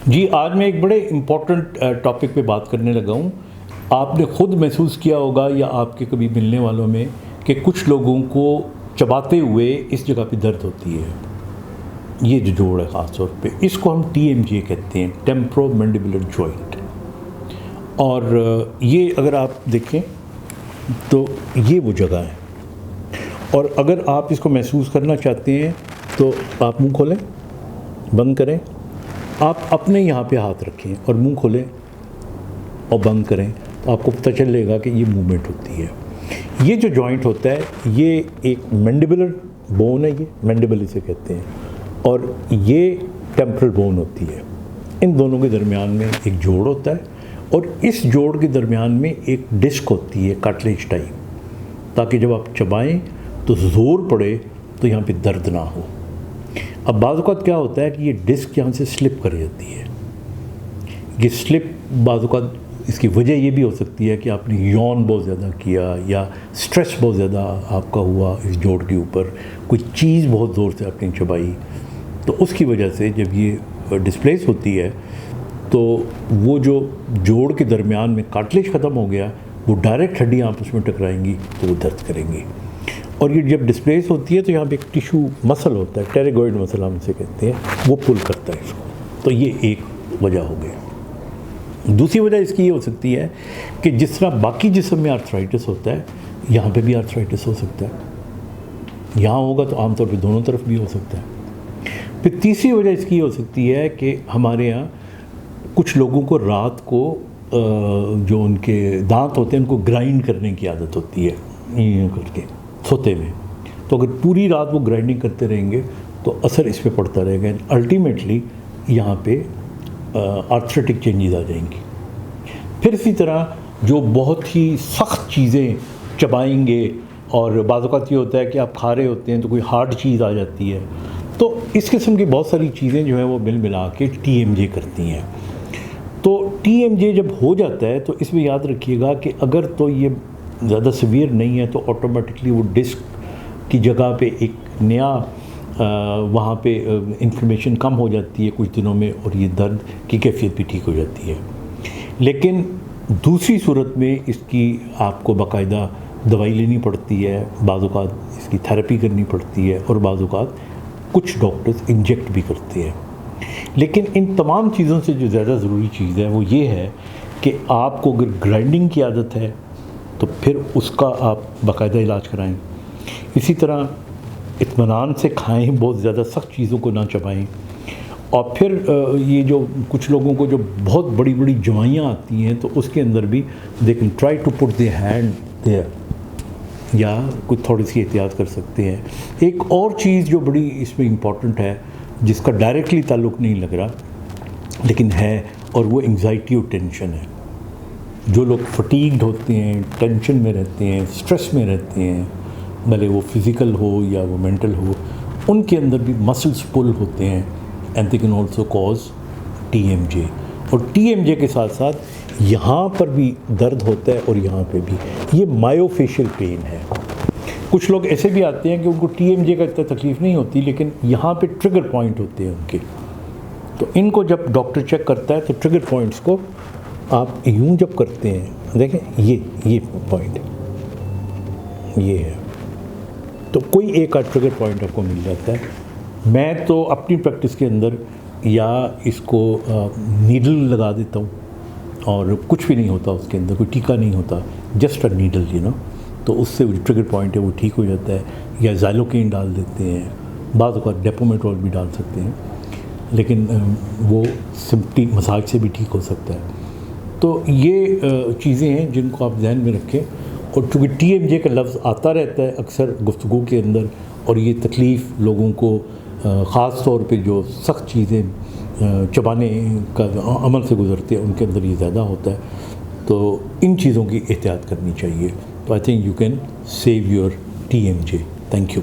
جی آج میں ایک بڑے امپورٹنٹ ٹاپک پہ بات کرنے لگا ہوں. آپ نے خود محسوس کیا ہوگا یا آپ کے کبھی ملنے والوں میں کہ کچھ لوگوں کو چباتے ہوئے اس جگہ پہ درد ہوتی ہے. یہ جو جوڑ ہے خاص طور پہ اس کو ہم ٹی ایم جے کہتے ہیں، ٹیمپرو مینڈیبولر جوائنٹ. اور یہ اگر آپ دیکھیں تو یہ وہ جگہ ہے. اور اگر آپ اس کو محسوس کرنا چاہتے ہیں تو آپ منہ کھولیں، بند کریں، آپ اپنے یہاں پہ ہاتھ رکھیں اور منہ کھولیں اور بند کریں تو آپ کو پتہ چلے گا کہ یہ موومنٹ ہوتی ہے. یہ جو جوائنٹ ہوتا ہے یہ ایک مینڈیبولر بون ہے، یہ مینڈیبل اسے کہتے ہیں، اور یہ ٹیمپرل بون ہوتی ہے. ان دونوں کے درمیان میں ایک جوڑ ہوتا ہے اور اس جوڑ کے درمیان میں ایک ڈسک ہوتی ہے کارٹلیج ٹائپ، تاکہ جب آپ چبائیں تو زور پڑے تو یہاں پہ درد نہ ہو. اب بعض اوقات کیا ہوتا ہے کہ یہ ڈسک یہاں سے سلپ کر جاتی ہے. یہ سلپ بعض اوقات اس کی وجہ یہ بھی ہو سکتی ہے کہ آپ نے یون بہت زیادہ کیا یا سٹریس بہت زیادہ آپ کا ہوا اس جوڑ کے اوپر، کوئی چیز بہت زور سے آپ نے چبائی، تو اس کی وجہ سے جب یہ ڈسپلیس ہوتی ہے تو وہ جو جوڑ کے درمیان میں کارٹلیج ختم ہو گیا، وہ ڈائریکٹ ہڈیاں آپس میں ٹکرائیں گی تو وہ درد کریں گی. اور یہ جب ڈسپلیس ہوتی ہے تو یہاں پہ ایک ٹیشو مسل ہوتا ہے، ٹیریگوئڈ مسل ہم اسے کہتے ہیں، وہ پل کرتا ہے اس کو. تو یہ ایک وجہ ہو گئی. دوسری وجہ اس کی یہ ہو سکتی ہے کہ جس طرح باقی جسم میں آرتھرائٹس ہوتا ہے یہاں پہ بھی آرتھرائٹس ہو سکتا ہے. یہاں ہوگا تو عام طور پہ دونوں طرف بھی ہو سکتا ہے. پھر تیسری وجہ اس کی یہ ہو سکتی ہے کہ ہمارے یہاں کچھ لوگوں کو رات کو جو ان کے دانت ہوتے ہیں ان کو گرائنڈ کرنے کی عادت ہوتی ہے یوں کر کے سوتے میں. تو اگر پوری رات وہ گرائنڈنگ کرتے رہیں گے تو اثر اس پہ پڑتا رہے گا. الٹیمیٹلی یہاں پہ آرتھریٹک چینجز آ جائیں گی. پھر اسی طرح جو بہت ہی سخت چیزیں چبائیں گے، اور بعض اوقات یہ ہوتا ہے کہ آپ کھا رہے ہوتے ہیں تو کوئی ہارڈ چیز آ جاتی ہے، تو اس قسم کی بہت ساری چیزیں جو ہیں وہ مل ملا کے ٹی ایم جے کرتی ہیں. تو ٹی ایم جے جب ہو جاتا ہے تو اس میں یاد رکھیے گا کہ اگر تو یہ زیادہ سیویئر نہیں ہے تو آٹومیٹکلی وہ ڈسک کی جگہ پہ ایک نیا وہاں پہ انفلمیشن کم ہو جاتی ہے کچھ دنوں میں، اور یہ درد کی کیفیت بھی ٹھیک ہو جاتی ہے. لیکن دوسری صورت میں اس کی آپ کو باقاعدہ دوائی لینی پڑتی ہے، بعض اوقات اس کی تھیراپی کرنی پڑتی ہے، اور بعض اوقات کچھ ڈاکٹرز انجیکٹ بھی کرتے ہیں. لیکن ان تمام چیزوں سے جو زیادہ ضروری چیز ہے وہ یہ ہے کہ آپ کو اگر گرائنڈنگ کی عادت ہے تو پھر اس کا آپ باقاعدہ علاج کرائیں. اسی طرح اطمینان سے کھائیں، بہت زیادہ سخت چیزوں کو نہ چبائیں. اور پھر یہ جو کچھ لوگوں کو جو بہت بڑی بڑی دوائیاں آتی ہیں تو اس کے اندر بھی they can try to put the hand there, یا کچھ تھوڑی سی احتیاط کر سکتے ہیں. ایک اور چیز جو بڑی اس میں امپورٹنٹ ہے جس کا ڈائریکٹلی تعلق نہیں لگ رہا لیکن ہے، اور وہ انگزائٹی اور ٹینشن ہے. جو لوگ فٹیگڈ ہوتے ہیں، ٹینشن میں رہتے ہیں، سٹریس میں رہتے ہیں، بھلے وہ فزیکل ہو یا وہ مینٹل ہو، ان کے اندر بھی مسلس پل ہوتے ہیں، and they can also cause T M J. اور ٹی ایم جے کے ساتھ ساتھ یہاں پر بھی درد ہوتا ہے اور یہاں پہ بھی. یہ مایوفیشل پین ہے. کچھ لوگ ایسے بھی آتے ہیں کہ ان کو ٹی ایم جے کا اتنا تکلیف نہیں ہوتی لیکن یہاں پہ ٹریگر پوائنٹ ہوتے ہیں ان کے. تو ان کو جب ڈاکٹر چیک کرتا ہے تو ٹریگر پوائنٹس کو آپ یوں جب کرتے ہیں، دیکھیں یہ پوائنٹ یہ ہے، تو کوئی ایک ٹریگر پوائنٹ آپ کو مل جاتا ہے. میں تو اپنی پریکٹس کے اندر یا اس کو نیڈل لگا دیتا ہوں اور کچھ بھی نہیں ہوتا اس کے اندر، کوئی ٹیکا نہیں ہوتا، جسٹ اے نیڈل تو اس سے ٹریگر پوائنٹ ہے وہ ٹھیک ہو جاتا ہے. یا زائلوکین ڈال دیتے ہیں، بعض اوقات ڈیپومیٹول بھی ڈال سکتے ہیں، لیکن وہ سمپلی مساج سے بھی ٹھیک ہو سکتا ہے. تو یہ چیزیں ہیں جن کو آپ ذہن میں رکھیں. اور چونکہ ٹی ایم جے کا لفظ آتا رہتا ہے اکثر گفتگو کے اندر، اور یہ تکلیف لوگوں کو خاص طور پہ جو سخت چیزیں چبانے کا عمل سے گزرتے ہیں ان کے اندر یہ زیادہ ہوتا ہے. تو ان چیزوں کی احتیاط کرنی چاہیے. تو I think you can save your T M J. Thank you.